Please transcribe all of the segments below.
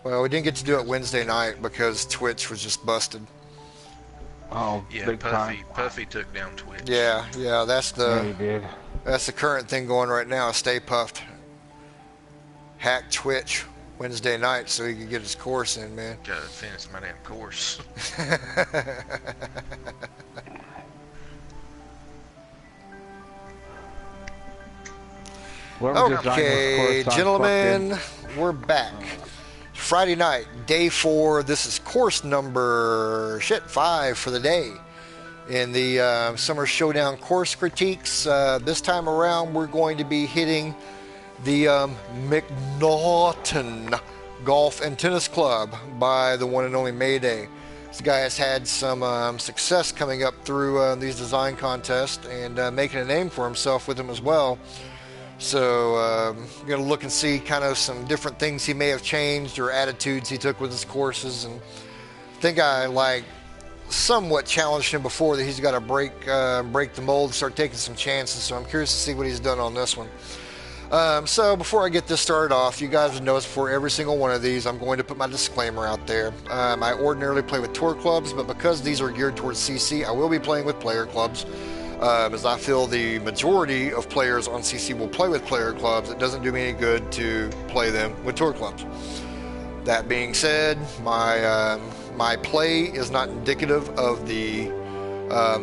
Well, we didn't get to do it Wednesday night because Twitch was just busted. Oh, Yeah, big time. Puffy took down Twitch. Yeah, that's Yeah, he the did. current thing going right now. Stay Puffed hacked Twitch Wednesday night so he could get his course in, man. Gotta finish my damn course. Okay, gentlemen, we're back. Friday night, day 4. This is course number 5 for the day in the Summer Showdown course critiques. This time around, we're going to be hitting the McNaughton Golf and Tennis Club by the one and only Mayday. This guy has had some success coming up through these design contests and making a name for himself with them as well. So I'm going to look and see kind of some different things he may have changed or attitudes he took with his courses. And I think I somewhat challenged him before that he's got to break the mold, start taking some chances. So I'm curious to see what he's done on this one. So before I get this started off, you guys would notice before every single one of these, I'm going to put my disclaimer out there. I ordinarily play with tour clubs, but because these are geared towards CC, I will be playing with player clubs. As I feel the majority of players on CC will play with player clubs, it doesn't do me any good to play them with tour clubs. That being said, my play is not indicative of the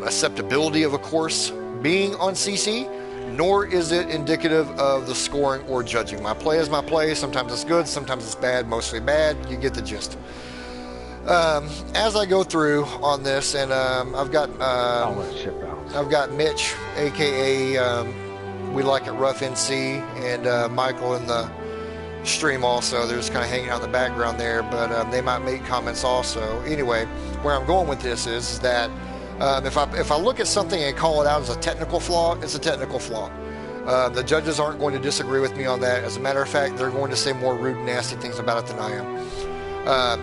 acceptability of a course being on CC, nor is it indicative of the scoring or judging. My play is my play. Sometimes it's good, sometimes it's bad, mostly bad. You get the gist. As I go through on this, and I've got Mitch, aka We Like It Rough NC, and Michael in the stream also. They're just kind of hanging out in the background there, but they might make comments also. Anyway, where I'm going with this is that if I look at something and call it out as a technical flaw, it's a technical flaw. The judges aren't going to disagree with me on that. As a matter of fact, they're going to say more rude and nasty things about it than I am.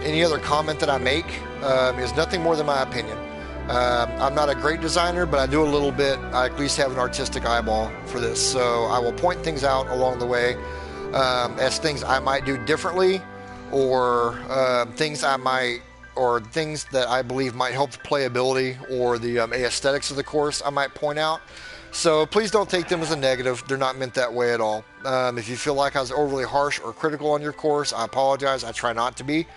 Any other comment that I make is nothing more than my opinion. I'm not a great designer, but I do a little bit. I at least have an artistic eyeball for this. So I will point things out along the way as things I might do differently, or things that I believe might help the playability or the aesthetics of the course I might point out. So please don't take them as a negative. They're not meant that way at all. If you feel like I was overly harsh or critical on your course, I apologize. I try not to be.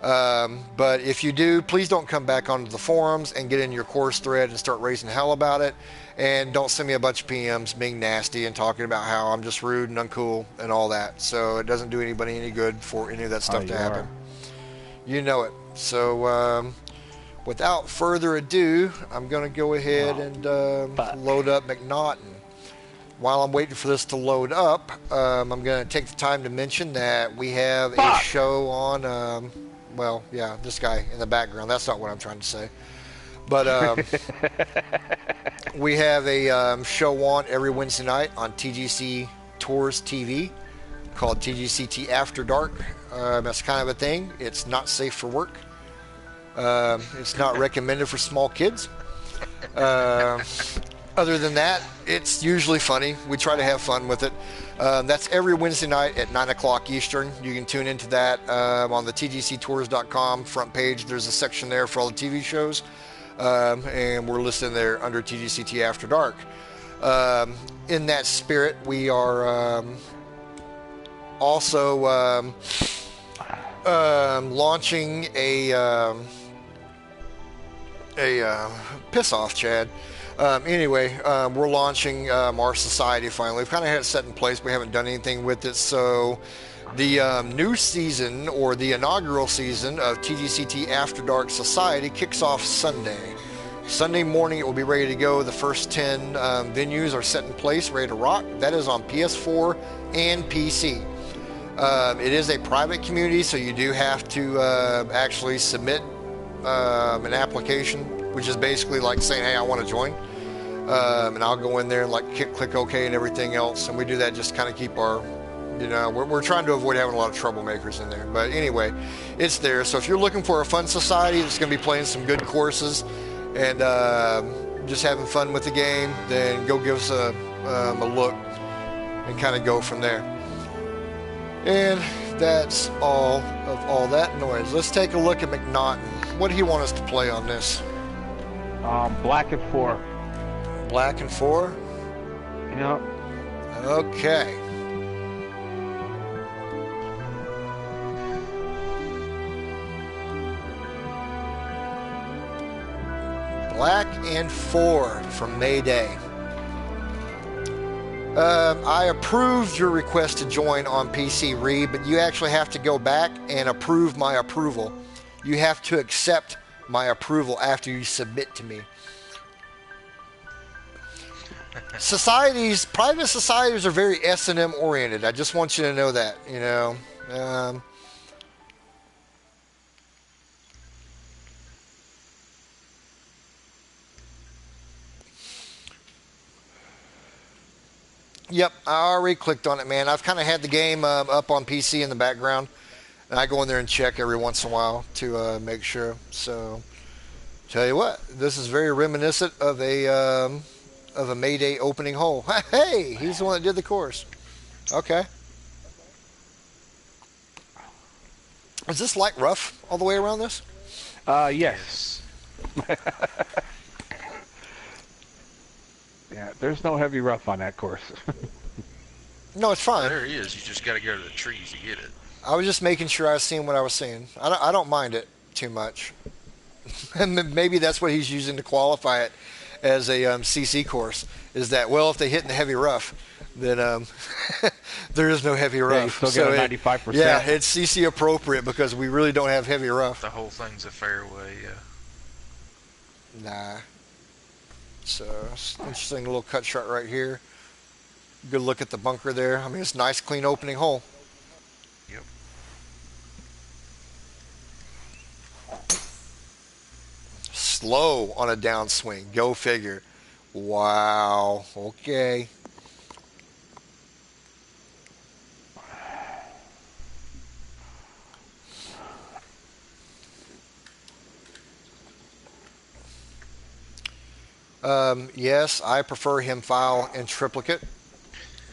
But if you do, please don't come back onto the forums and get in your course thread and start raising hell about it. And don't send me a bunch of PMs being nasty and talking about how I'm just rude and uncool and all that. So it doesn't do anybody any good for any of that stuff to happen. You know it. So without further ado, I'm going to go ahead and load up McNaughton. While I'm waiting for this to load up, I'm going to take the time to mention that we have a show on, this guy in the background. That's not what I'm trying to say. But we have a show on every Wednesday night on TGC Tours TV called TGCT After Dark. That's kind of a thing. It's not safe for work. It's not recommended for small kids. Other than that, it's usually funny. We try to have fun with it. That's every Wednesday night at 9 o'clock Eastern. You can tune into that on the tgctours.com front page. There's a section there for all the TV shows. And we're listed there under TGCT After Dark. In that spirit, we are also launching a piss off, Chad. Anyway, we're launching our society finally. We've kind of had it set in place. We haven't done anything with it. So the new season, or the inaugural season of TGCT After Dark Society, kicks off Sunday. Sunday morning it will be ready to go. The first 10 venues are set in place, ready to rock. That is on PS4 and PC. It is a private community, so you do have to actually submit an application, which is basically like saying, hey, I want to join. And I'll go in there and click OK and everything else. And we do that just to kind of keep our, we're trying to avoid having a lot of troublemakers in there. But anyway, it's there. So if you're looking for a fun society that's going to be playing some good courses and just having fun with the game, then go give us a look and kind of go from there. And that's all that noise. Let's take a look at McNaughton. What do you want us to play on this? Black and 4. Black and 4? Yep. Okay. Black and 4 from Mayday. I approved your request to join on PC, Reed, but you actually have to go back and approve my approval. You have to accept my approval after you submit to me. Private societies are very S&M oriented. I just want you to know that, you know. Yep, I already clicked on it, man. I've kind of had the game up on PC in the background, and I go in there and check every once in a while to make sure. So, tell you what, this is very reminiscent of a Mayday opening hole. Hey, he's the one that did the course. Okay. Is this light rough all the way around this? Yes. Yeah, there's no heavy rough on that course. No, it's fine. There he is. You just got to go to the trees to get it. I was just making sure I was seeing what I was seeing. I don't mind it too much. And maybe that's what he's using to qualify it as a CC course. Is that, well, if they hit in the heavy rough, then there is no heavy rough. Yeah, you still get a 95%. Yeah, it's CC appropriate because we really don't have heavy rough. The whole thing's a fairway, yeah. Nah. So, interesting little cut shot right here. Good look at the bunker there. I mean, it's a nice, clean opening hole. Yep. Slow on a downswing. Go figure. Wow. Okay. Yes, I prefer him file in triplicate.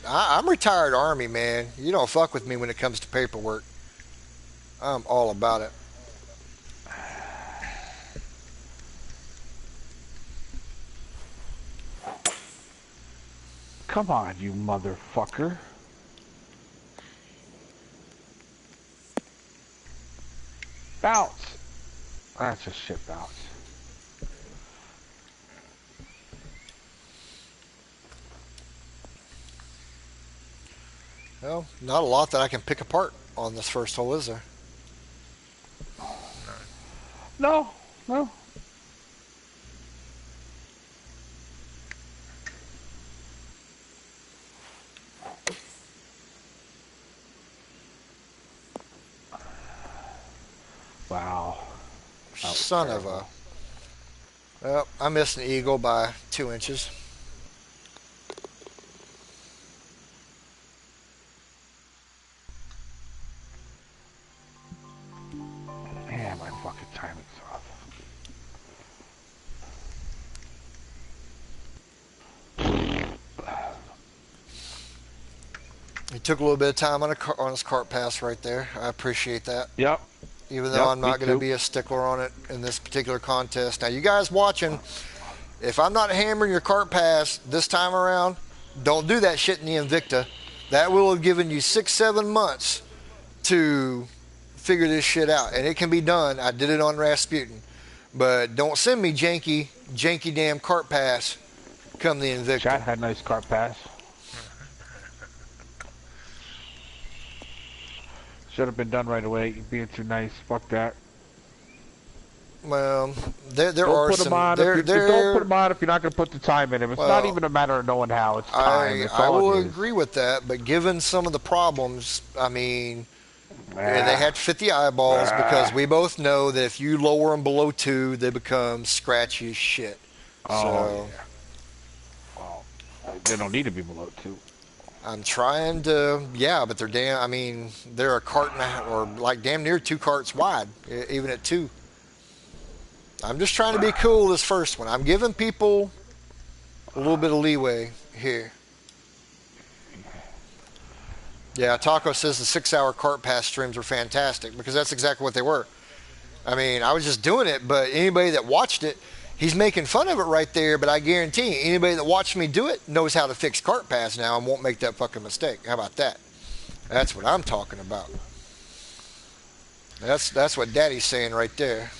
I'm retired Army, man. You don't fuck with me when it comes to paperwork. I'm all about it. Come on, you motherfucker. Bounce. That's a shit bounce. Well, not a lot that I can pick apart on this first hole, is there? No, no. Wow. Son of a... Well, I missed an eagle by 2 inches. Man, my fucking timing's off. He took a little bit of time on his cart pass right there. I appreciate that. Yep. Even though I'm not going to be a stickler on it in this particular contest. Now, you guys watching, if I'm not hammering your cart pass this time around, don't do that shit in the Invicta. That will have given you 6-7 months to figure this shit out. And it can be done. I did it on Rasputin. But don't send me janky damn cart pass come the Invicta. Chat had nice cart pass. Should have been done right away. You're being too nice. Fuck that. Well, there don't are put some. Them on don't put them on if you're not going to put the time in. If it's not even a matter of knowing how, it's time. I will agree with that. But given some of the problems, I mean, and they had to fit the eyeballs because we both know that if you lower them below 2, they become scratchy as shit. Oh, so, yeah. Well, they don't need to be below 2. I'm trying to, yeah, but they're damn, I mean, they're a cart or like damn near 2 carts wide, even at 2. I'm just trying to be cool this first one. I'm giving people a little bit of leeway here. Yeah, Taco says the 6 hour cart pass streams were fantastic because that's exactly what they were. I mean, I was just doing it, but anybody that watched it, he's making fun of it right there, but I guarantee you, anybody that watched me do it knows how to fix cart pass now and won't make that fucking mistake. How about that? That's what I'm talking about. That's what Daddy's saying right there.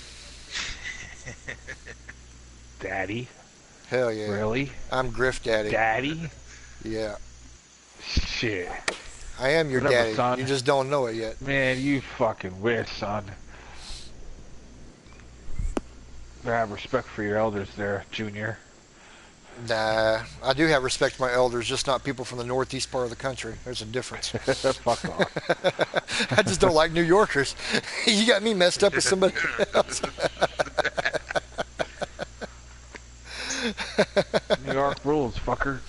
Daddy? Hell yeah. Really? I'm Griff Daddy. Daddy? Yeah. Shit. I am your Whatever, daddy. son. You just don't know it yet. Man, you fucking wish, son. I have respect for your elders there, Junior. Nah, I do have respect for my elders, just not people from the northeast part of the country. There's a difference. Fuck off. I just don't like New Yorkers. You got me messed up with somebody else. New York rules, fucker.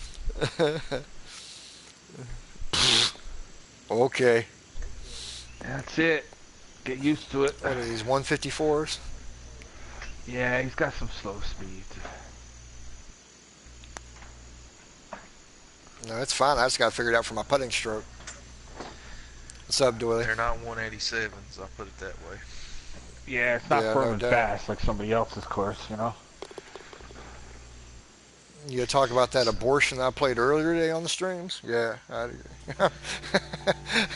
Okay. That's it. Get used to it. What are these 154s? Yeah, he's got some slow speed. No, it's fine. I just got to figure it out for my putting stroke. What's up, Doily? They're not 187s, I'll put it that way. Yeah, it's not Yeah, firm no and doubt. fast like somebody else's course, you know? You gonna talk about that abortion I played earlier today on the streams? Yeah, I'm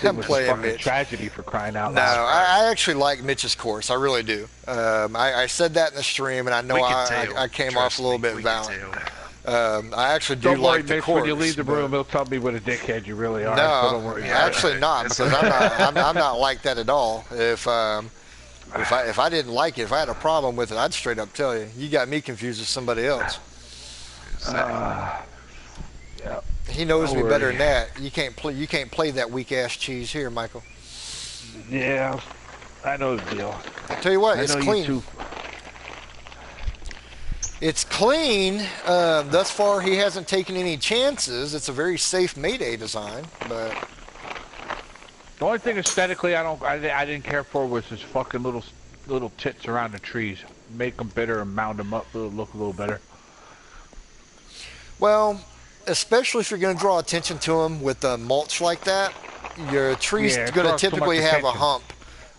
It was playing fucking Mitch. tragedy for crying out No, loud. I actually like Mitch's course. I really do. I said that in the stream, and I know We can tell. I came Trust off a little me, bit we can violent. tell. I actually do Don't worry, like the Mitch, course. when you leave the but- room, he'll tell me what a dickhead you really are. So don't No, worry. actually not, because I'm not like that at all. If I didn't like it, if I had a problem with it, I'd straight up tell you. You got me confused with somebody else. Yeah. He knows Don't me better worry. than that. You can't play that weak ass cheese here, Michael. Yeah, I know the deal. I'll tell you what, I it's know clean. you too. It's clean. Thus far, he hasn't taken any chances. It's a very safe Mayday design, but The only thing aesthetically I didn't care for was his fucking little tits around the trees. Make them better and mound them up, look a little better. well, especially if you're going to draw attention to them with mulch like that, your tree's Yeah, it going to draws too much typically have a attention. hump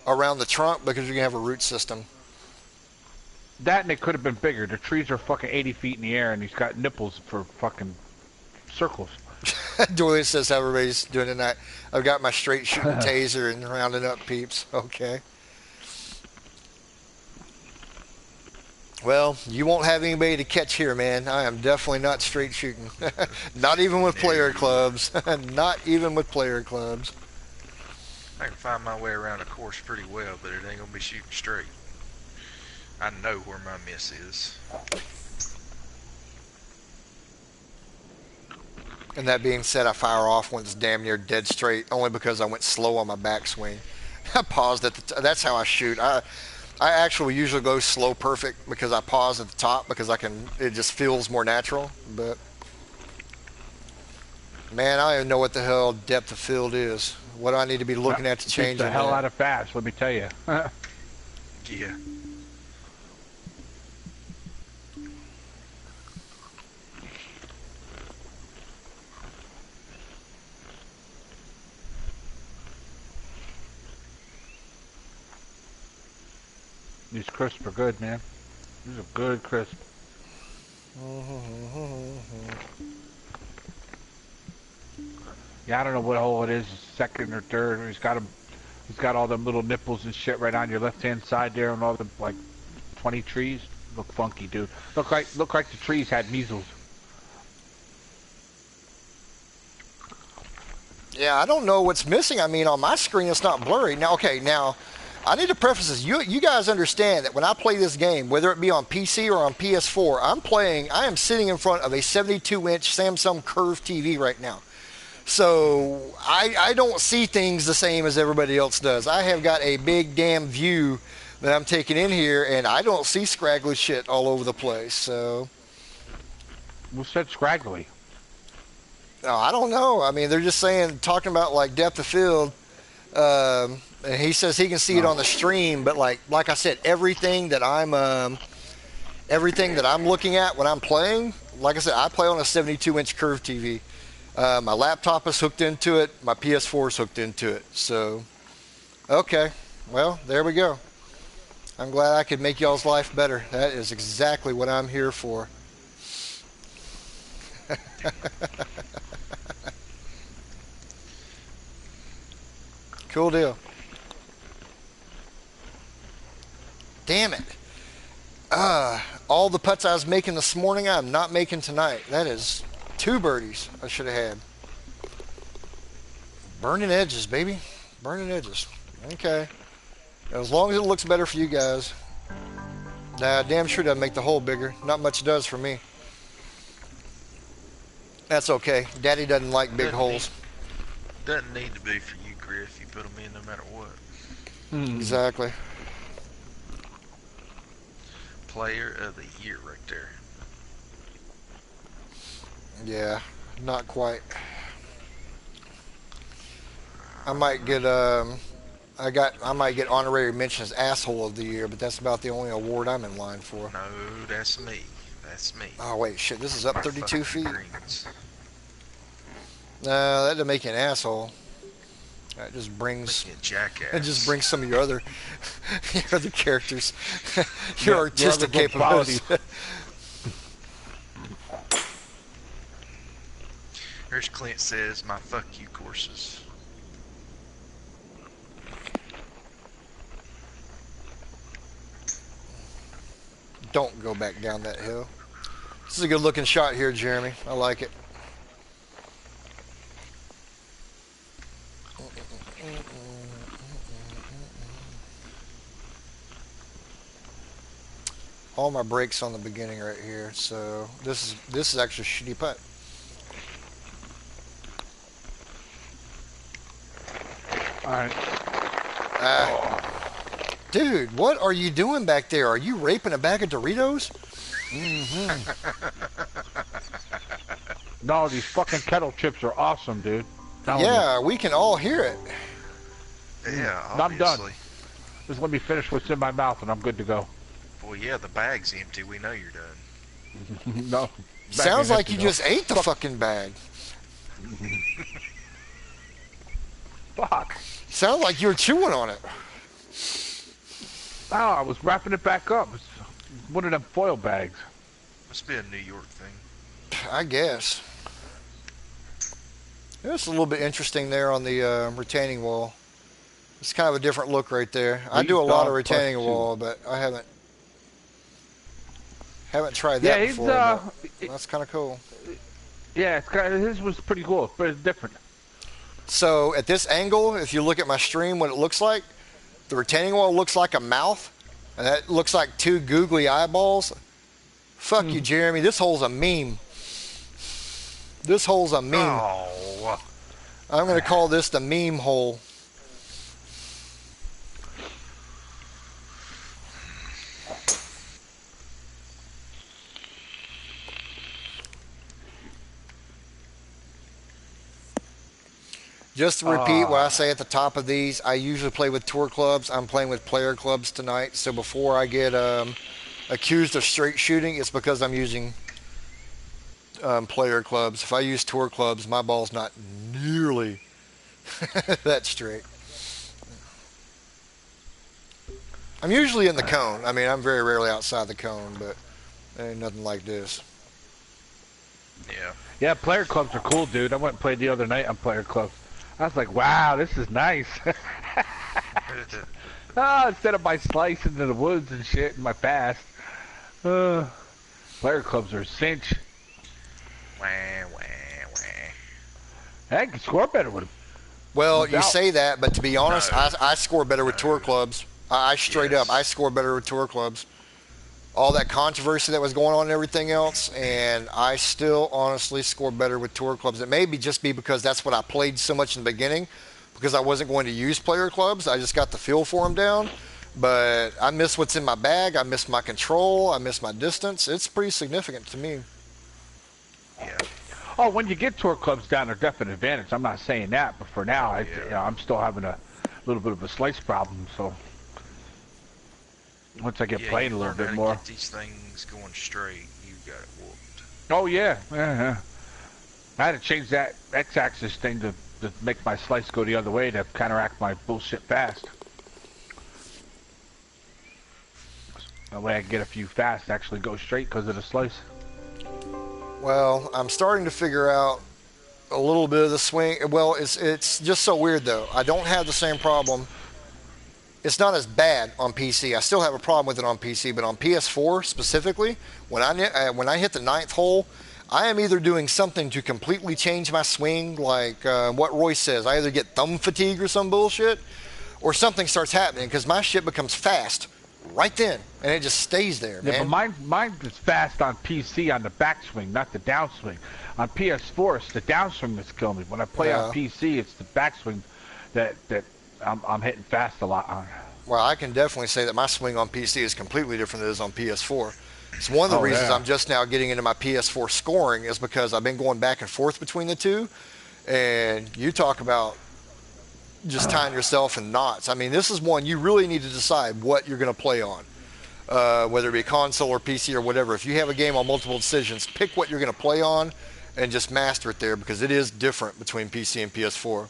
around the trunk because you're going to have a root system. That and it could have been bigger. The trees are fucking 80 feet in the air and he's got nipples for fucking circles. Doyle says how everybody's doing tonight. I've got my straight shooting taser and rounding up peeps. Okay. Well, you won't have anybody to catch here, man. I am definitely not straight shooting. Not even with player clubs. Not even with player clubs. I can find my way around a course pretty well, but it ain't gonna be shooting straight. I know where my miss is. And that being said, I fire off when it's damn near dead straight, only because I went slow on my backswing. I paused at the that's how I shoot. I actually usually go slow perfect because I pause at the top because it just feels more natural. But man, I don't even know what the hell depth of field is. What do I need to be looking at to change the it? hell out of fast, let me tell you. Yeah. These crisps are good, man. These are good crisp. Yeah, I don't know what hole it is, second or third. He's got all them little nipples and shit right on your left-hand side there, and all the like 20 trees. Look funky, dude. Look like the trees had measles. Yeah, I don't know what's missing. I mean, on my screen, it's not blurry. Now, okay, now, I need to preface this. You guys understand that when I play this game, whether it be on PC or on PS4, I am sitting in front of a 72-inch Samsung Curve TV right now. So, I don't see things the same as everybody else does. I have got a big damn view that I'm taking in here, and I don't see scraggly shit all over the place, so... Who said scraggly? No, I don't know. I mean, they're just talking about like depth of field. And he says he can see it on the stream, but like I said, everything that I'm looking at when I'm playing, like I said, I play on a 72-inch Curve TV. My laptop is hooked into it. My PS4 is hooked into it. So, okay. Well, there we go. I'm glad I could make y'all's life better. That is exactly what I'm here for. Cool deal. Damn it. All the putts I was making this morning, I'm not making tonight. That is 2 birdies I should have had. Burning edges, baby. Burning edges. Okay. As long as it looks better for you guys. Nah, damn sure doesn't make the hole bigger. Not much does for me. That's okay. Daddy doesn't like big holes. Doesn't need to be for you, Griff. You put them in no matter what. Exactly. Player of the year right there. Yeah, not quite. I might get I might get honorary mention as asshole of the year, but that's about the only award I'm in line for. No, that's me. That's me. Oh wait, shit, this is up My 32 feet. fucking greens. No, that doesn't make you an asshole. That just brings Make you a jackass. it just brings some of your other your other characters, your Yeah, artistic your other good capabilities. Here's Clint says, my fuck you courses. Don't go back down that hill. This is a good looking shot here, Jeremy. I like it. All my brakes on the beginning right here, so this is actually a shitty putt. Alright. Dude, what are you doing back there? Are you raping a bag of Doritos? No, these fucking kettle chips are awesome, dude. Yeah, we can all hear it. Yeah, I'm done. obviously. Just let me finish what's in my mouth and I'm good to go. Well, yeah, the bag's empty. We know you're done. No. Sounds like you just ate the fucking bag. Fuck. Sounds like you were chewing on it. No, I was wrapping it back up. It's one of them foil bags. Must be a New York thing. I guess. It's a little bit interesting there on the retaining wall. It's kind of a different look right there. I do a lot of retaining wall, but I haven't tried that before. But that's kind of cool. Yeah, it's kind of, his was pretty cool, but it's different. So at this angle, if you look at my stream, what it looks like, the retaining wall looks like a mouth, and that looks like 2 googly eyeballs. Fuck you, Jeremy. This hole's a meme. This hole's a meme. Oh. I'm going to call this the meme hole. Just to repeat what I say at the top of these, I usually play with tour clubs. I'm playing with player clubs tonight. So before I get accused of straight shooting, it's because I'm using player clubs. If I use tour clubs, my ball's not nearly that straight. I'm usually in the cone. I mean, I'm very rarely outside the cone, but ain't nothing like this. Yeah. Yeah, player clubs are cool, dude. I went and played the other night on player clubs. I was like, wow, this is nice. Instead of my slice into the woods and shit in my past. Player clubs are a cinch. Wah, wah, wah. I can score better with them. Well, No you doubt. say that, but to be honest, No. I score better with tour clubs. I straight Yes. up, I score better with tour clubs. All that controversy that was going on and everything else, and I still honestly score better with tour clubs. It may be just be because that's what I played so much in the beginning, because I wasn't going to use player clubs. I just got the feel for them down. But I miss what's in my bag. I miss my control. I miss my distance. It's pretty significant to me. Yeah. Oh, when you get tour clubs down, they're definite advantage. I'm not saying that, but for now, I'm still having a little bit of a slice problem. So once I get playing you a little learn bit how to more. Get these things going straight. You got it whooped. Oh yeah, yeah. I had to change that X-axis thing to make my slice go the other way to counteract my bullshit fast. That way I can get a few fast actually go straight because of the slice. Well, I'm starting to figure out a little bit of the swing. Well, it's just so weird though. I don't have the same problem. It's not as bad on PC. I still have a problem with it on PC, but on PS4 specifically, when I hit the ninth hole, I am either doing something to completely change my swing, like what Royce says. I either get thumb fatigue or some bullshit, or something starts happening because my shit becomes fast right then, and it just stays there, Yeah, man. but mine is fast on PC on the backswing, not the downswing. On PS4, it's the downswing that's killing me. When I play on PC, it's the backswing that I'm hitting fast a lot on. Well, I can definitely say that my swing on PC is completely different than it is on PS4. It's one of the Oh reasons yeah. I'm just now getting into my PS4 scoring is because I've been going back and forth between the two, and you talk about just tying yourself in knots. I mean, this is one you really need to decide what you're going to play on, whether it be console or PC or whatever. If you have a game on multiple decisions, pick what you're going to play on and just master it there because it is different between PC and PS4.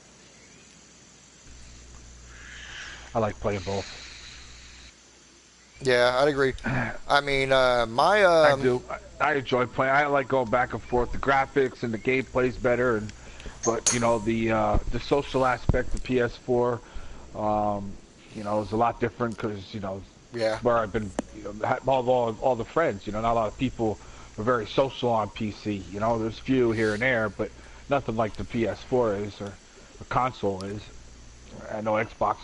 I like playing both. Yeah, I'd agree. I mean, my I do. I enjoy playing. I like going back and forth. The graphics and the gameplay's better, but you know the social aspect of PS4, you know, is a lot different because you know yeah. where I've been, you know, all the friends. You know, not a lot of people are very social on PC. You know, there's few here and there, but nothing like the PS4 is or the console is. I know Xbox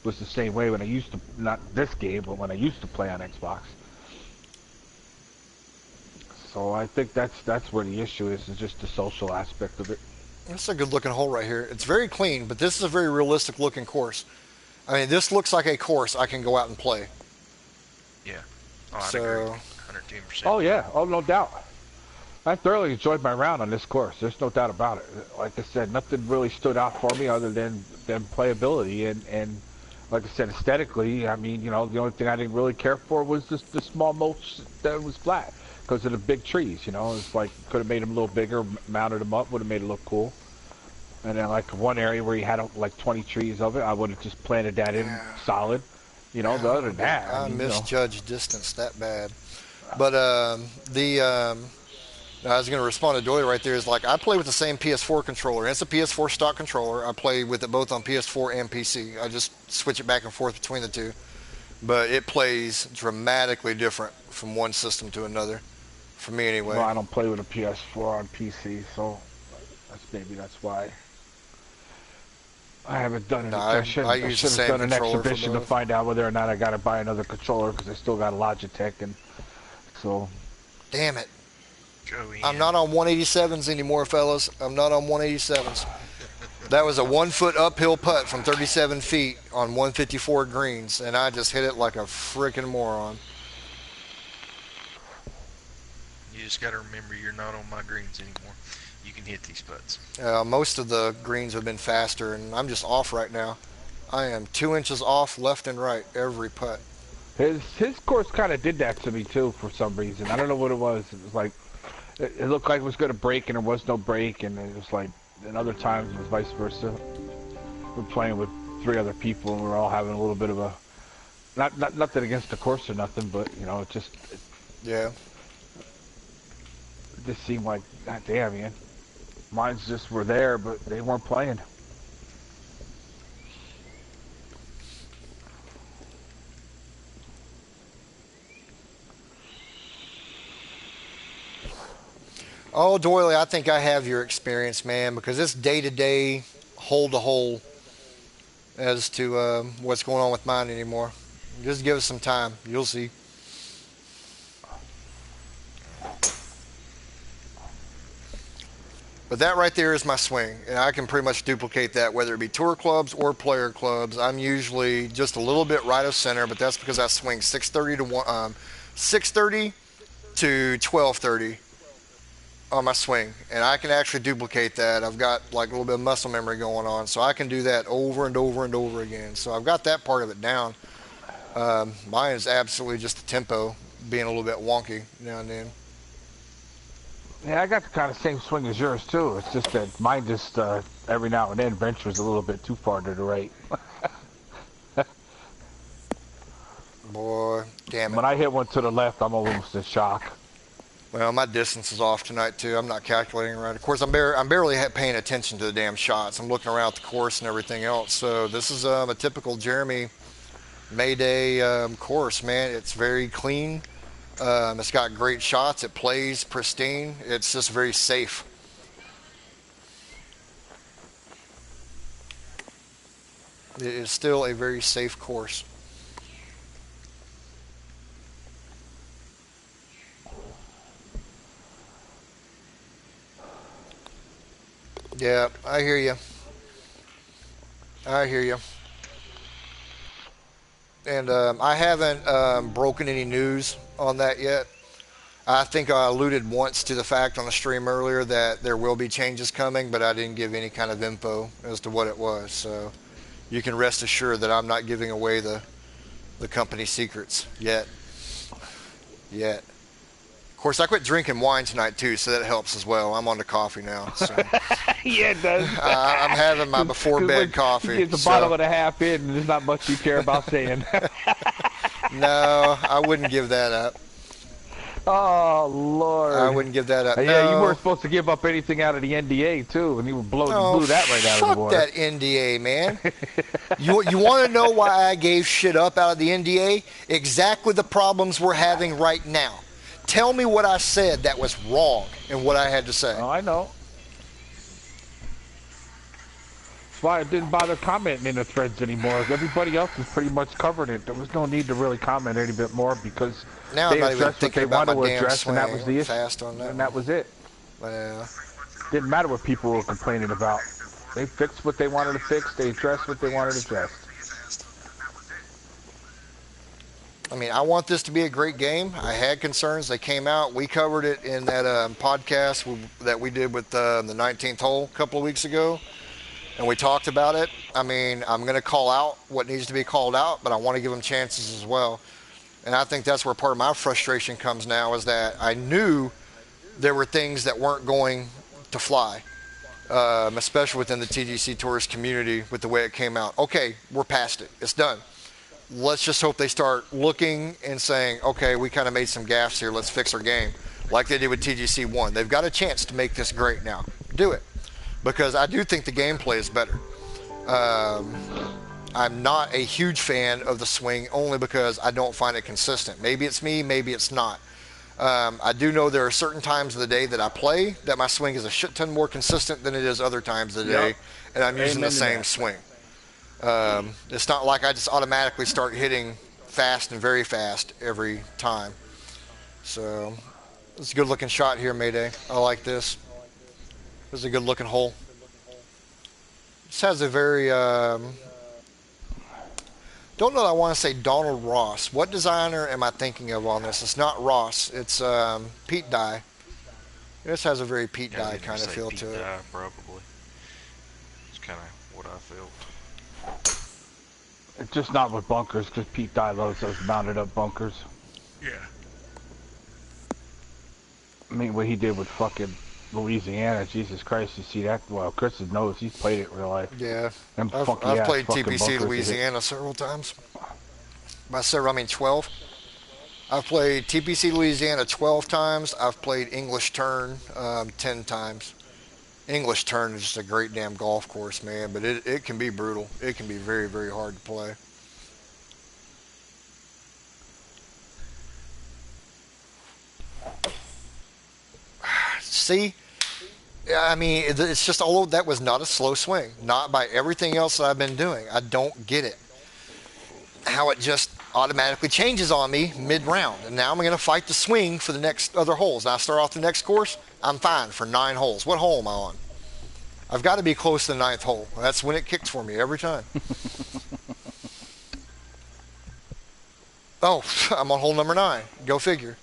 was the same way when I used to, not this game, but when I used to play on Xbox. So I think that's where the issue is just the social aspect of it. That's a good looking hole right here. It's very clean, but this is a very realistic looking course. I mean, this looks like a course I can go out and play. Yeah. Oh, I'd So, agree. 110%. Oh yeah, oh no doubt. I thoroughly enjoyed my round on this course. There's no doubt about it. Like I said, nothing really stood out for me other than playability and like I said, aesthetically. I mean, you know, the only thing I didn't really care for was just the small mulch that was flat because of the big trees. You know, it's like could have made them a little bigger, mounted them up, would have made it look cool. And then like one area where you had like 20 trees of it, I would have just planted that in solid. You know, the other than that, I mean, misjudged distance that bad. But I was going to respond to Doyle right there. Is like I play with the same PS4 controller. It's a PS4 stock controller. I play with it both on PS4 and PC. I just switch it back and forth between the two. But it plays dramatically different from one system to another. For me, anyway. well, I don't play with a PS4 on PC, so that's why. I haven't done No, any. I use the should same have done an controller for exhibition to both. find out whether or not I got to buy another controller because I still got a Logitech, and so Damn it. Go in. I'm not on 187s anymore, fellas. I'm not on 187s. That was a 1 foot uphill putt from 37 feet on 154 greens, and I just hit it like a freaking moron. You just got to remember you're not on my greens anymore. You can hit these putts. Most of the greens have been faster, and I'm just off right now. I am 2 inches off left and right every putt. his course kind of did that to me too for some reason. I don't know what it was. It was like it looked like it was going to break, and there was no break, and it was like. And other times it was vice versa. We're playing with 3 other people, and we're all having a little bit of a not nothing against the course or nothing, but you know, it Yeah. just seemed like, God damn, man. Mines just were there, but they weren't playing. Oh, Doily, I think I have your experience, man, because it's day to day, hole to hole as to what's going on with mine anymore. Just give us some time. You'll see. But that right there is my swing, and I can pretty much duplicate that whether it be tour clubs or player clubs. I'm usually just a little bit right of center, but that's because I swing 630 to 630 to 1230 on my swing, and I can actually duplicate that. I've got like a little bit of muscle memory going on, so I can do that over and over and over again. So I've got that part of it down. Mine is absolutely just the tempo being a little bit wonky now and then. Yeah, I got the kind of same swing as yours too. It's just that mine just every now and then ventures a little bit too far to the right. Boy, damn it. When I hit one to the left, I'm almost in shock. Well, my distance is off tonight too. I'm not calculating right. Of course, I'm barely paying attention to the damn shots. I'm looking around at the course and everything else. So this is a typical Jeremy Mayday course, man. It's very clean. It's got great shots. It plays pristine. It's just very safe. It is still a very safe course. Yeah, I hear you. I hear you. And I haven't broken any news on that yet. I think I alluded once to the fact on the stream earlier that there will be changes coming, but I didn't give any kind of info as to what it was. So you can rest assured that I'm not giving away the company secrets yet. Yet. Of course, I quit drinking wine tonight too, so that helps as well. I'm on to coffee now. So. Yeah, it does. I'm having my before bed coffee. It's a bottle and a half in, and there's not much you care about saying. No, I wouldn't give that up. Oh, Lord. I wouldn't give that up. Yeah, no. you weren't supposed to give up anything out of the NDA, too, and you blew that right out of the water. Fuck that NDA, man. You want to know why I gave shit up out of the NDA? Exactly the problems we're having right now. Tell me what I said that was wrong and what I had to say. Oh, I know. That's why I didn't bother commenting in the threads anymore. Everybody else has pretty much covered it. There was no need to really comment any bit more because now they I'm not even addressed what thinking they about wanted my to damn address, swing. and that was the issue. Fast on that and that was it. Well, Didn't matter what people were complaining about. They fixed what they wanted to fix. They addressed what they wanted to address. I mean, I want this to be a great game. I had concerns. They came out. We covered it in that podcast that we did with the 19th hole a couple of weeks ago, and we talked about it. I mean, I'm going to call out what needs to be called out, but I want to give them chances as well. And I think that's where part of my frustration comes now is that I knew there were things that weren't going to fly, especially within the TGC Tourist community with the way it came out. Okay, we're past it. It's done. Let's just hope they start looking and saying, okay, we kind of made some gaffes here. Let's fix our game like they did with TGC 1. They've got a chance to make this great now. Do it. Because I do think the gameplay is better. I'm not a huge fan of the swing only because I don't find it consistent. Maybe it's me, maybe it's not. I do know there are certain times of the day that I play that my swing is a shit ton more consistent than it is other times of the day, and I'm using the same swing. It's not like I just automatically start hitting fast and very fast every time. So it's a good looking shot here, Mayday. I like this. This is a good looking hole. This has a very, don't know that I want to say Donald Ross. What designer am I thinking of on this? It's not Ross. It's Pete Dye. This has a very Pete Dye kind of feel to it. Dye, probably. It's kind of what I felt. It's just not with bunkers, because Pete Dye loves those mounted up bunkers. Yeah. I mean, what he did with fucking Louisiana, Jesus Christ, you see that? Well, Chris knows, he's played it in real life. Yeah. Them I've played TPC Louisiana several times. By several, I mean 12. I've played TPC Louisiana 12 times. I've played English Turn 10 times. English Turn is just a great damn golf course, man, but it can be brutal. It can be very, very hard to play. See? I mean, it's just, although that was not a slow swing, not by everything else that I've been doing. I don't get it. How it just automatically changes on me mid-round. And now I'm going to fight the swing for the next other holes. Now I start off the next course, I'm fine for 9 holes. What hole am I on? I've got to be close to the 9th hole. That's when it kicks for me every time. Oh, I'm on hole number 9. Go figure.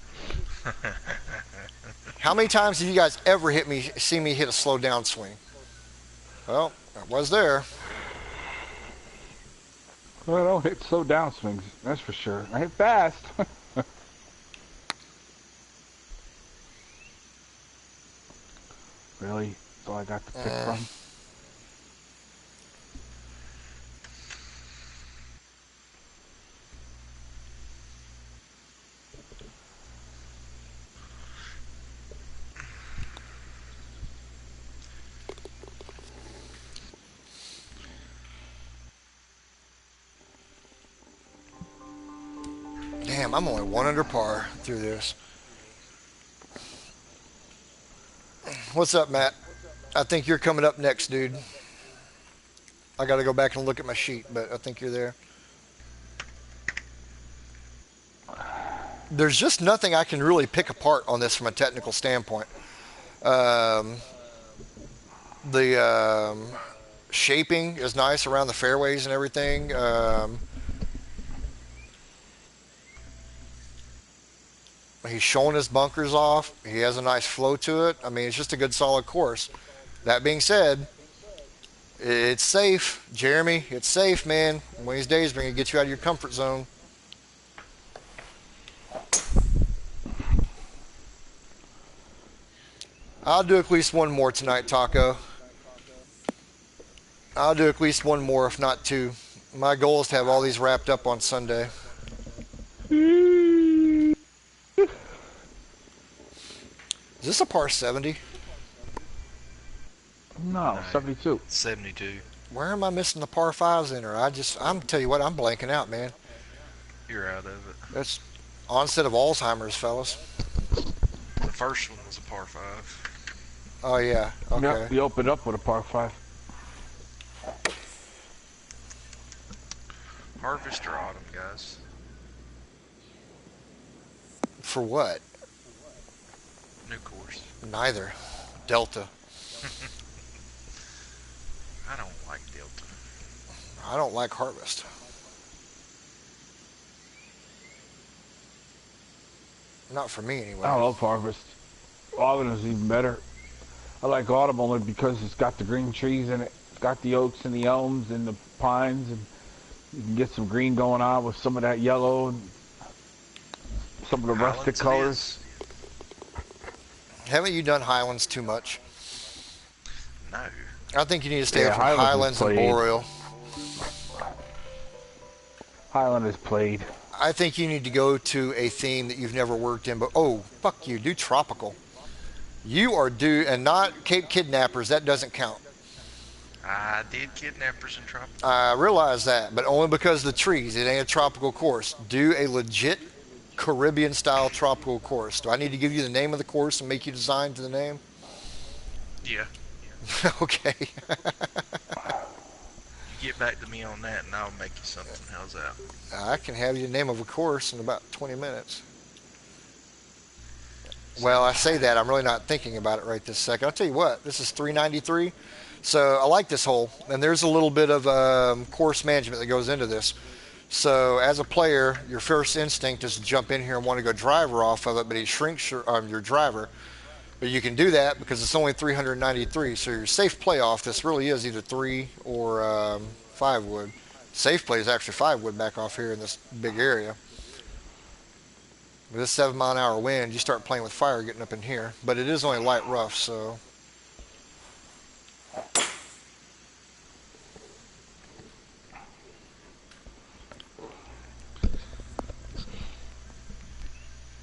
How many times have you guys ever see me hit a slow down swing? Well, I was there. Well, I don't hit slow down swings, that's for sure. I hit fast. Really? That's all I got to pick Uh, from? damn, I'm only one under par through this. What's up, Matt? I think you're coming up next, dude. I got to go back and look at my sheet, but I think you're there. There's just nothing I can really pick apart on this from a technical standpoint. Um, the shaping is nice around the fairways and everything. He's showing his bunkers off. He has a nice flow to it. I mean, it's just a good, solid course. That being said, it's safe, Jeremy. It's safe, man. One of these days, we're gonna get you out of your comfort zone. I'll do at least one more tonight, Taco. I'll do at least one more, if not two. My goal is to have all these wrapped up on Sunday. Is this a par 70? No, 72. 72. Where am I missing the par 5s in her? I'm tell you what, I'm blanking out, man. You're out of it. That's onset of Alzheimer's, fellas. The first one was a par 5. Oh, yeah. Okay. Yep, you opened up with a par 5. Harvest or autumn, guys? For what? New course. Neither. Delta. I don't like Delta. I don't like Harvest. Not for me, anyway. I love Harvest. Autumn is even better. I like Autumn only because it's got the green trees in it. It's got the oaks and the elms and the pines, and you can get some green going on with some of that yellow and some of the rustic colors. Haven't you done Highlands too much? No. I think you need to stay away from Highlands Highlands and Boreal. Highland is played. I think you need to go to a theme that you've never worked in, but oh, fuck you, do tropical. You are due, and not Cape Kidnappers, that doesn't count. I did Kidnappers and Tropical. I realize that, but only because of the trees. It ain't a tropical course. Do a legit Caribbean-style tropical course. Do I need to give you the name of the course and make you design to the name? Yeah. Okay. You get back to me on that and I'll make you something. How's that? I can have you the name of a course in about 20 minutes. Well, I say that. I'm really not thinking about it right this second. I'll tell you what. This is 393. So I like this hole. And there's a little bit of course management that goes into this. So as a player, your first instinct is to jump in here and want to go driver off of it, but it shrinks your driver. But you can do that because it's only 393. So your safe play off this really is either 3 or 5 wood. Safe play is actually 5 wood back off here in this big area. With this 7-mile-an-hour wind, you start playing with fire getting up in here. But it is only light rough, so.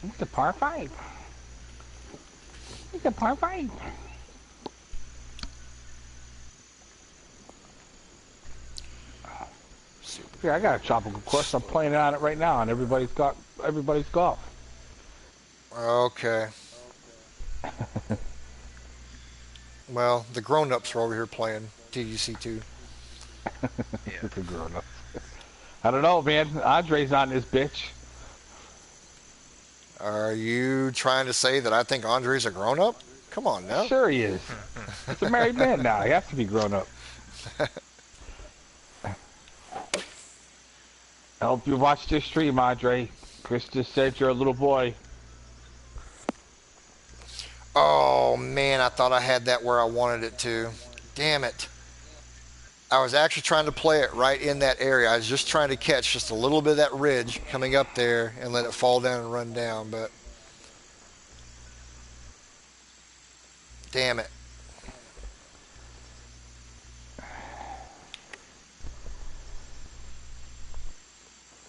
It's a par 5. It's a par 5. Yeah, I got a tropical course. I'm playing on it right now, and everybody's golf. Okay. Well, the grown-ups are over here playing TGC2. Yeah. It's a grown-up. I don't know, man. Andre's on this bitch. Are you trying to say that I think Andre's a grown-up? Come on now. Sure he is. It's a married man now. He has to be grown up. I hope you watched this stream, Andre. Chris just said you're a little boy. Oh, man, I thought I had that where I wanted it to. Damn it. I was actually trying to play it right in that area. I was just trying to catch just a little bit of that ridge coming up there and let it fall down and run down, but damn it.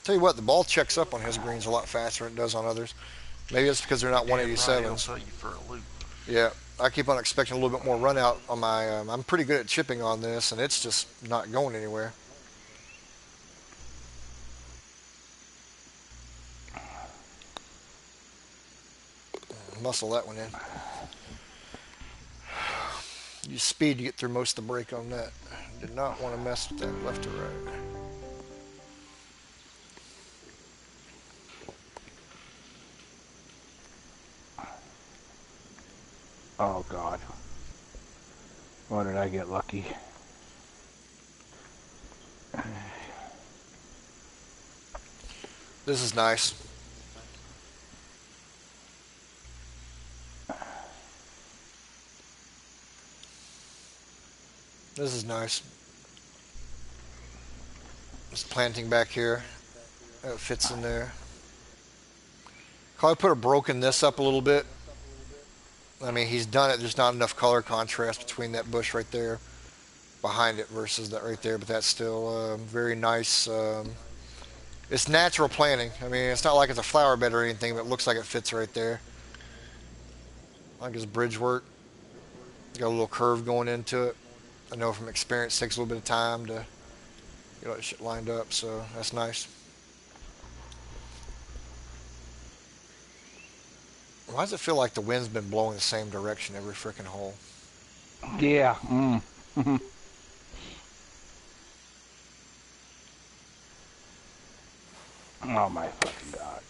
Tell you what, the ball checks up on his greens a lot faster than it does on others. Maybe it's because they're You're not damn right. It'll 187s. throw you for a loop. Yeah, I keep on expecting a little bit more run out on my. I'm pretty good at chipping on this, and it's just not going anywhere. Muscle that one in. Use speed to get through most of the break on that. Did not want to mess with that left or right. Oh God. When did I get lucky? This is nice. This is nice. Just planting back here. That fits in there. Probably put a broken this up a little bit. I mean, he's done it. There's not enough color contrast between that bush right there behind it versus that right there, but that's still very nice. It's natural planting. I mean, it's not like it's a flower bed or anything, but it looks like it fits right there. I like his bridge work. Got a little curve going into it. I know from experience it takes a little bit of time to get all that shit lined up, so that's nice. Why does it feel like the wind's been blowing the same direction every freaking hole? Yeah. Oh my fucking God.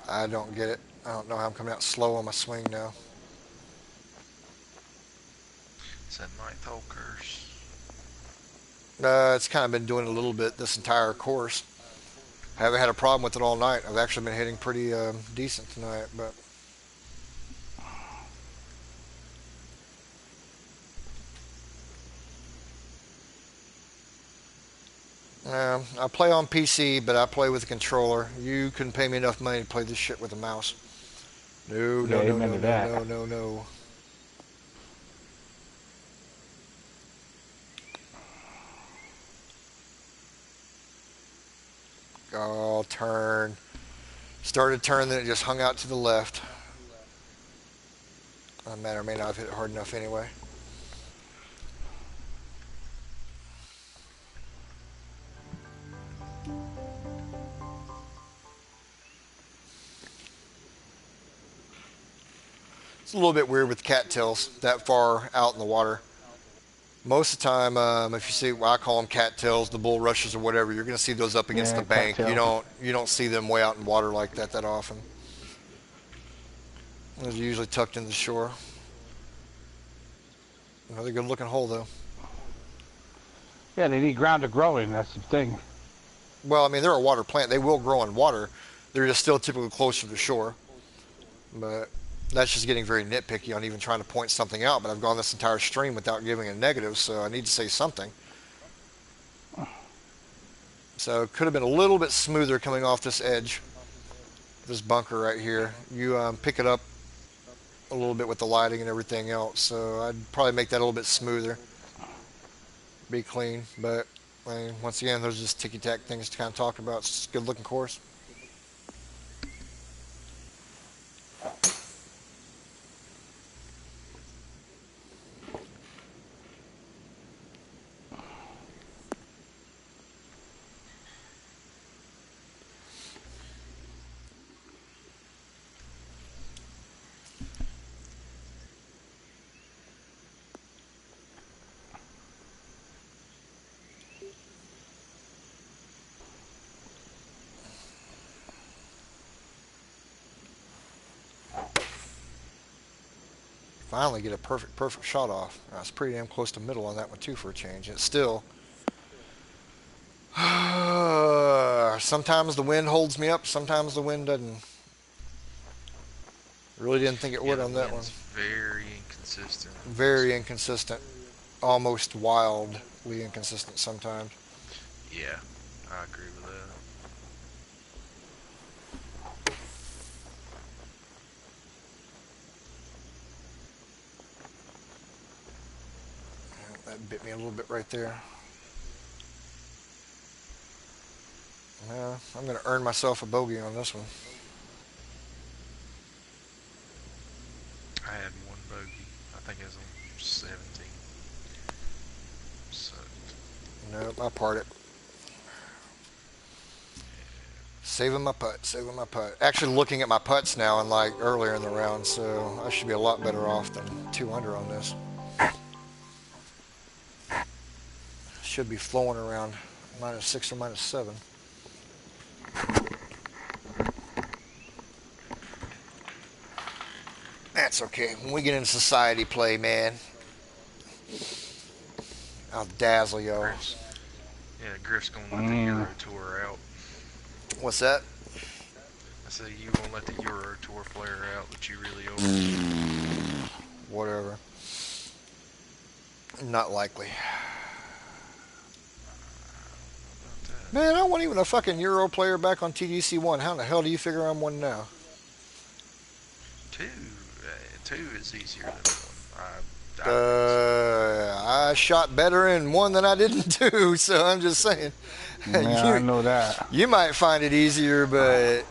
I don't get it. I don't know how I'm coming out slow on my swing now. It's that ninth hole curse. It's kind of been doing a little bit this entire course. I haven't had a problem with it all night. I've actually been hitting pretty decent tonight, but I play on PC, but I play with a controller. You couldn't pay me enough money to play this shit with a mouse. No, Yeah, no, no, amen no, to no, that. no, no, no. Oh, turn. Started turn, then it just hung out to the left. I may or may not have hit it hard enough anyway. It's a little bit weird with cattails that far out in the water. Most of the time, if you see, well, I call them cattails, the bulrushes or whatever, you're going to see those up against the Yeah, bank. You cattails. don't see them way out in water like that often. Those are usually tucked into the shore. Another good looking hole though. Yeah, they need ground to grow in. That's the thing. Well, I mean they're a water plant. They will grow in water. They're just still typically closer to shore. But that's just getting very nitpicky on even trying to point something out. But I've gone this entire stream without giving a negative, so I need to say something. So it could have been a little bit smoother coming off this edge, this bunker right here. You pick it up a little bit with the lighting and everything else. So I'd probably make that a little bit smoother, be clean. But I mean, once again, those are just ticky tack things to kind of talk about. It's a good looking course. Finally get a perfect shot off. I was pretty damn close to middle on that one too for a change. It's still sometimes the wind holds me up, sometimes the wind doesn't. Really didn't think it Yeah, would the on that one. wind's very inconsistent on this Very one. inconsistent, almost wildly inconsistent sometimes. Yeah, I agree with that. That bit me a little bit right there. I'm going to earn myself a bogey on this one. I had one bogey. I think it was on 17. Sucked. Nope, I part it. Saving my putt, saving my putt. Actually looking at my putts now, unlike earlier in the round, so I should be a lot better off than 2 under on this. Should be flowing around -6 or -7. That's okay. When we get into society play, man, I'll dazzle y'all. Griff's gonna let the Euro Tour out. What's that? I said you won't let the Euro Tour player out that you really are. Whatever. Not likely. Man, I wasn't even a fucking Euro player back on TDC 1. How in the hell do you figure I'm one now? Two is easier than one. I shot better in one than I didn't do, so I'm just saying. Yeah, I know that. You might find it easier, but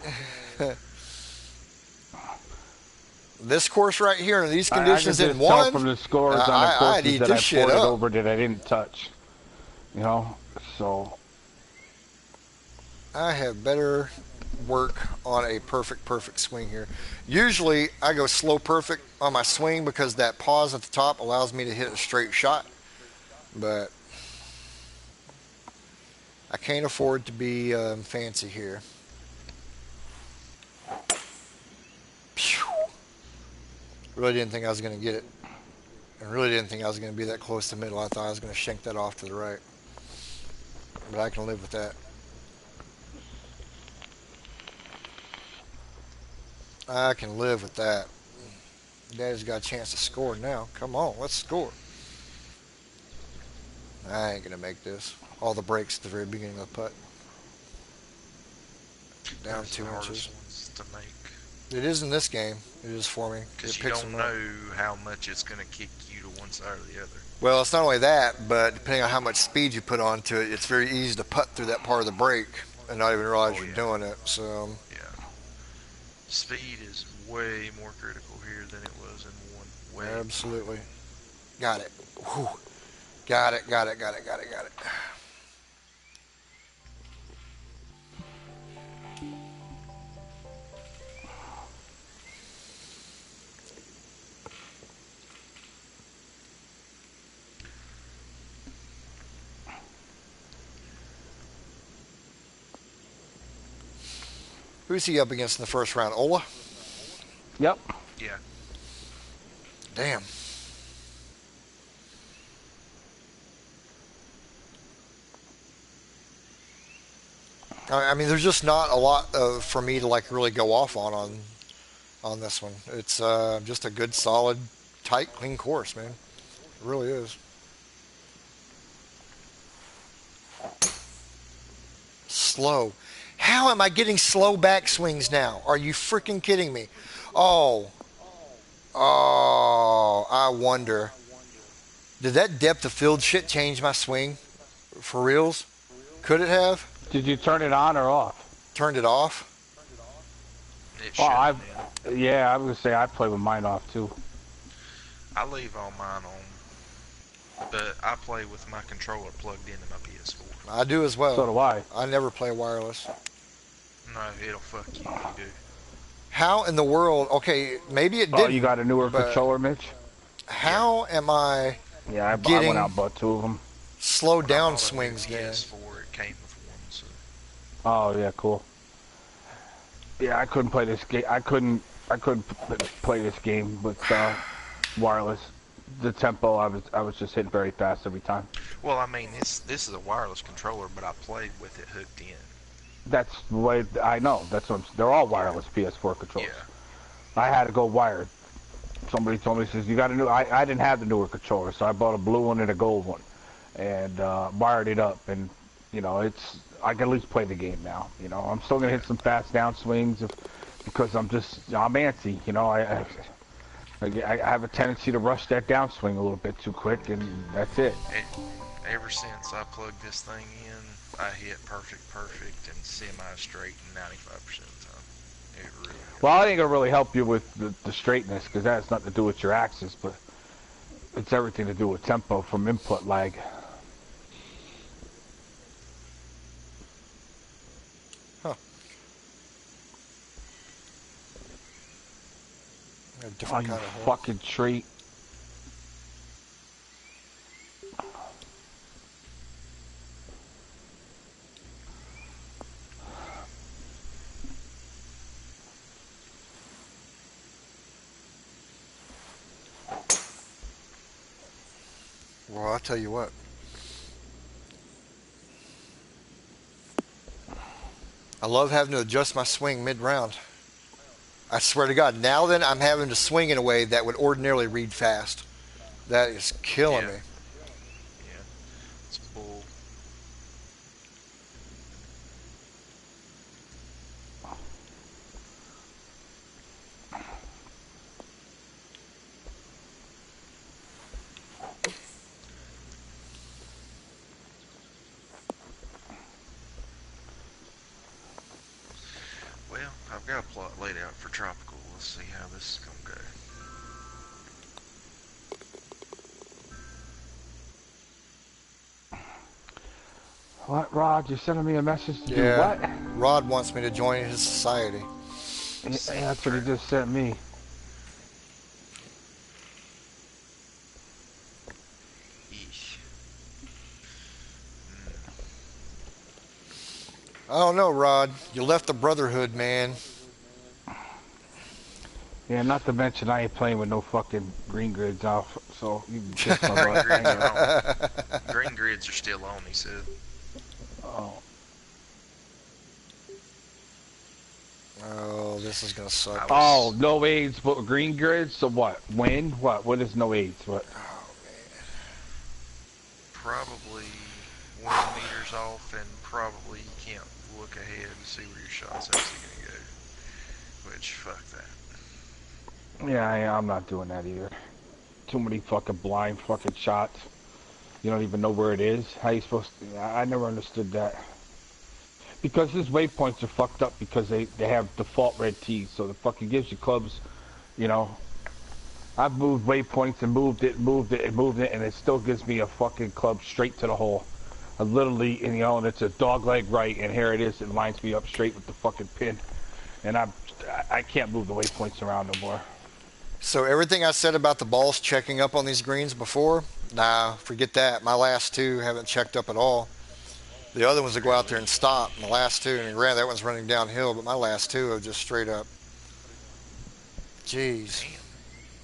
this course right here in these conditions I in can one, tell from the scores on the I'd courses eat that I this shit poured it up. over that I didn't touch. You know, so I have better work on a perfect swing here. Usually I go slow perfect on my swing because that pause at the top allows me to hit a straight shot, but I can't afford to be fancy here. Phew. Really didn't think I was going to get it. I really didn't think I was going to be that close to middle. I thought I was going to shank that off to the right, but I can live with that. I can live with that. Daddy's got a chance to score now. Come on, let's score. I ain't going to make this. All the breaks at the very beginning of the putt. Down That's 2 the inches. hardest ones to make. It is in this game. It is for me. Because It you picks don't them up. know how much it's going to kick you to one side or the other. Well, it's not only that, but depending on how much speed you put onto it, it's very easy to putt through that part of the break and not even realize you're doing it. So, Yeah. Speed is way more critical here than it was in one. Way. absolutely. Got it. Whew. Got it. Who's he up against in the first round? Ola? yep. Yeah. Damn. I mean, there's just not a lot for me to like really go off on this one. It's just a good, solid, tight, clean course, man. It really is. Slow. How am I getting slow backswings now? Are you freaking kidding me? Oh, I wonder. Did that depth of field shit change my swing? For reals? Could it have? Did you turn it on or off? Turned it off? It Well, should I have been. yeah, I was gonna say I play with mine off too. I leave all mine on, but I play with my controller plugged into my PS4. I do as So well. do I. I never play wireless. No, it'll fuck you if you do. How in the world? Okay, maybe it Oh, didn't. you got a newer but controller, Mitch? how am I Yeah, I getting went out and bought 2 of them. slow When I down bought a new swings then? PS4, it came with one, so Oh yeah, cool. Yeah, I couldn't play this game. I couldn't play this game with wireless. The tempo, I was just hitting very fast every time. well, I mean, this is a wireless controller, but I played with it hooked in. That's the way I know. They're all wireless PS4 controllers. Yeah. I had to go wired. Somebody told me, says, you got a new, I didn't have the newer controller, so I bought a blue one and a gold one and wired it up, and I can at least play the game now. I'm still gonna hit some fast down swings because I'm antsy. I have a tendency to rush that downswing a little bit too quick, and that's it. Ever since I plugged this thing in, I hit perfect, and semi-straight 95% of the time. It really Well, helps. it ain't gonna really help you with the straightness because that has nothing to do with your axis, but it's everything to do with tempo from input lag. Huh. A Oh, different you kind of hole. fucking treat. Well, I'll tell you what. I love having to adjust my swing mid-round. I swear to God, now then I'm having to swing in a way that would ordinarily read fast. That is killing Yeah, me. yeah. It's bull. Well, I've got a plot laid out for tropical. Let's see how this is gonna go. What, Rod? You're sending me a message to do Yeah. what? Rod wants me to join his society. Yeah, that's what he Trap. just sent me. Eesh. Mm. I don't know, Rod. You left the Brotherhood, man. Yeah, not to mention I ain't playing with no fucking green grids off, so you can kiss my Green butt. I grids ain't are gonna. on. Green grids are still on, he said. Oh, Oh, this is gonna suck. I oh, was no AIDS, but green grids. So what? Wind? What? What is no AIDS? What? Oh man. probably 1 meters off, and probably you can't look ahead and see where your shot's actually gonna go. Which, fuck that. Yeah, I'm not doing that either. Too many fucking blind fucking shots. You don't even know where it is. How you supposed to? I never understood that. Because his waypoints are fucked up because they have default red tees, so the fucking gives you clubs. You know, I've moved waypoints and moved it, and it still gives me a fucking club straight to the hole. I literally, and, you know, and it's a dog leg right, and here it is. It lines me up straight with the fucking pin, and I can't move the waypoints around no more. So everything I said about the balls checking up on these greens before, nah, forget that. My last two haven't checked up at all. The other ones that go out there Really? and stop. My last two, and granted that one's running downhill, but my last two are just straight up. Jeez, Damn.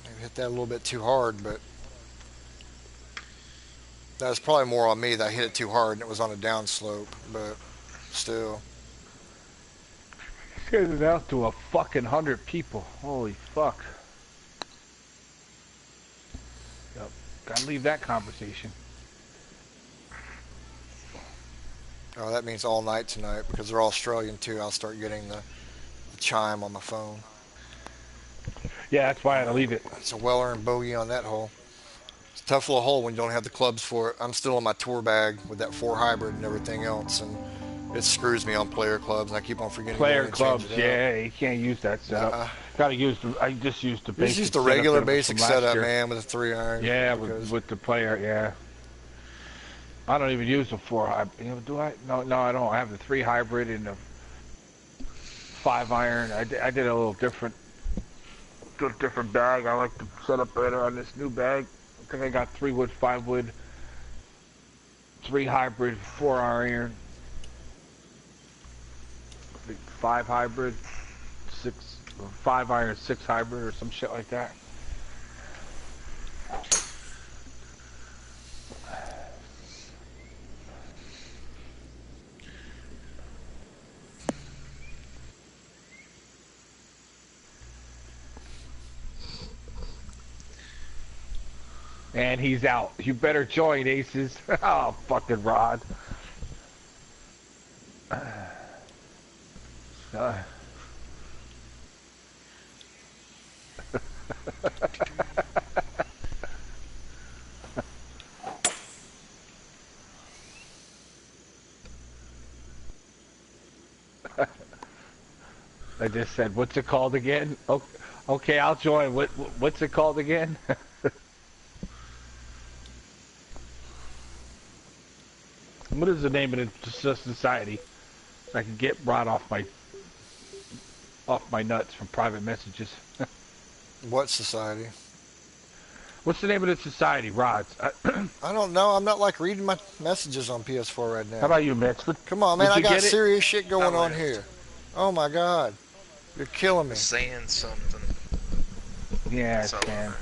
maybe hit that a little bit too hard, but that was probably more on me that I hit it too hard and it was on a downslope. But still, Send it out to a fucking 100 people. Holy fuck. Yep. Gotta leave that conversation. oh, that means all night tonight because they're Australian too. I'll start getting the chime on my phone. Yeah, that's why I had to leave it. That's a well-earned bogey on that hole. It's a tough little hole when you don't have the clubs for it. I'm still on my tour bag with that four hybrid and everything else, and it screws me on player clubs, and I keep on forgetting to go in Player and change clubs, it out. yeah, you can't use that setup. Nah, Gotta use I just used the just use basic the setup regular that was from basic last setup, year. man, with a 3 iron Yeah, because with the player, yeah. I don't even use the four hybrid. You know, do I? No, no, I don't. I have the three hybrid and the 5 iron. I did a little different bag. I like to set up better on this new bag. I think I got 3 wood, 5 wood, three hybrid, 4 iron, I think 5 hybrid, 5 iron, 6 hybrid, or some shit like that. And he's out. You better join, Aces. Oh, fucking Rod. Uh, I just said, "What's it called again?" Okay, I'll join. What's it called again? What is the name of the society? So I can get Rod off my nuts from private messages. What society? What's the name of the society, Rod? I don't know. I'm not like reading my messages on PS4 right now. How about you, Mitch? Come on, man. Did I you got get it? serious shit going I on left. here. Oh my God. You're killing me. Saying something. Yeah, That's all I Sam. know.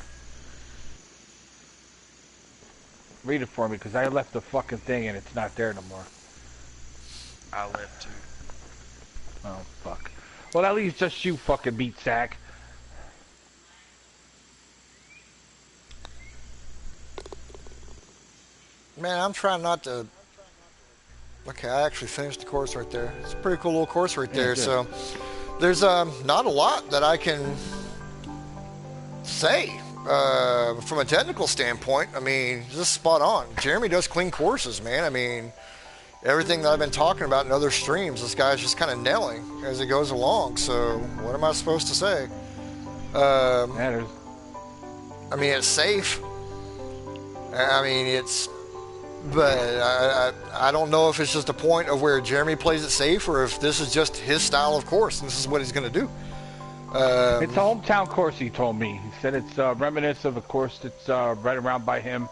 Read it for me, because I left the fucking thing and it's not there no more. I left too. Oh, fuck. Well, at least just you fucking meat sack. Man, I'm trying not to. Okay, I actually finished the course right there. It's a pretty cool little course right Yeah, there. good. So there's not a lot that I can say from a technical standpoint. I mean, just spot on. Jeremy does clean courses, man. I mean, everything that I've been talking about in other streams, this guy's just kind of nailing as he goes along. So what am I supposed to say? Yeah, I mean, it's safe. I mean, but I don't know if it's just a point of where Jeremy plays it safe or if this is just his style of course and this is what he's going to do. it's a hometown course, he told me. He said it's reminiscent of a course that's right around by him.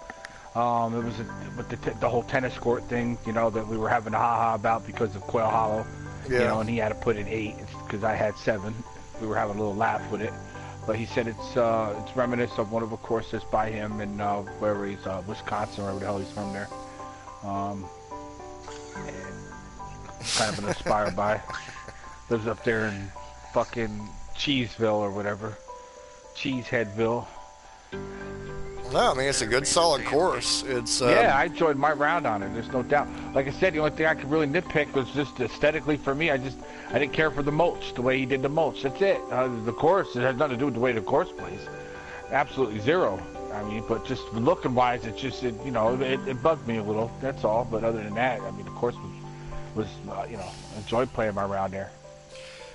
It was with the whole tennis court thing, you know, that we were having a ha-ha about because of Quail Hollow. Yeah. You know, and he had to put in 8 because I had 7. We were having a little laugh with it. But he said it's reminiscent of one of the courses by him in wherever he's Wisconsin or wherever the hell he's from there. And kind of inspired by. Lives up there in fucking Cheeseville or whatever, Cheeseheadville. No, I mean, it's a good solid course. It's Yeah, I enjoyed my round on it. There's no doubt. Like I said, the only thing I could really nitpick was just aesthetically for me. I didn't care for the mulch, the way he did the mulch. That's it. The course, it has nothing to do with the way the course plays. Absolutely zero. I mean, but just looking wise, it bugged me a little. That's all. But other than that, I mean, the course was enjoyed playing my round there.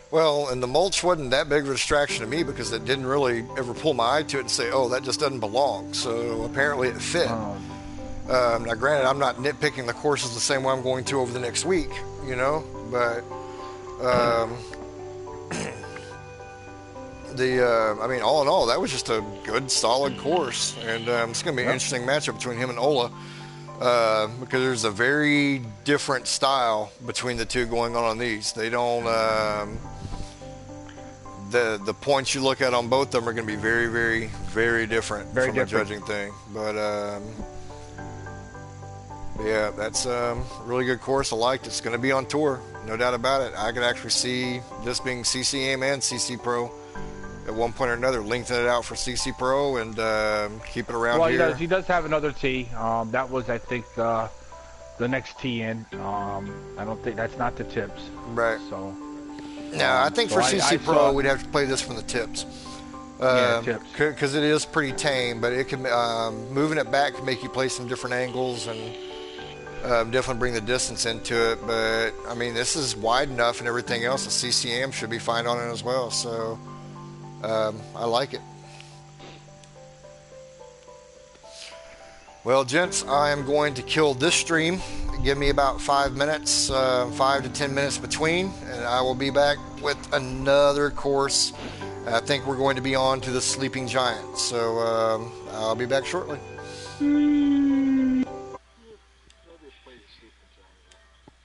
Well, and the mulch wasn't that big of a distraction to me because it didn't really ever pull my eye to it and say, oh, that just doesn't belong. So apparently it fit. Now, granted, I'm not nitpicking the courses the same way I'm going to over the next week, you know, but I mean, all in all, that was just a good, solid course. And it's going to be an interesting matchup between him and Ola because there's a very different style between the two going on these. They don't... The points you look at on both of them are going to be very, very, very different from a judging thing. But yeah, that's a really good course. I liked it. It's going to be on tour, no doubt about it. I could actually see this being CC-AM and CC Pro at one point or another, lengthen it out for CC Pro and keep it around here. Well, he does have another tee. That was, I think, the next tee in. I don't think that's not the tips. Right. So. No, I think for CC Pro, we'd have to play this from the tips. Tips. Because it is pretty tame, but it can moving it back can make you play some different angles and definitely bring the distance into it. But I mean, this is wide enough and everything else. The CCM should be fine on it as well. So I like it. Well, gents, I am going to kill this stream. Give me about 5 minutes, 5 to 10 minutes between, and I will be back with another course. I think we're going to be on to the Sleeping Giant. So I'll be back shortly.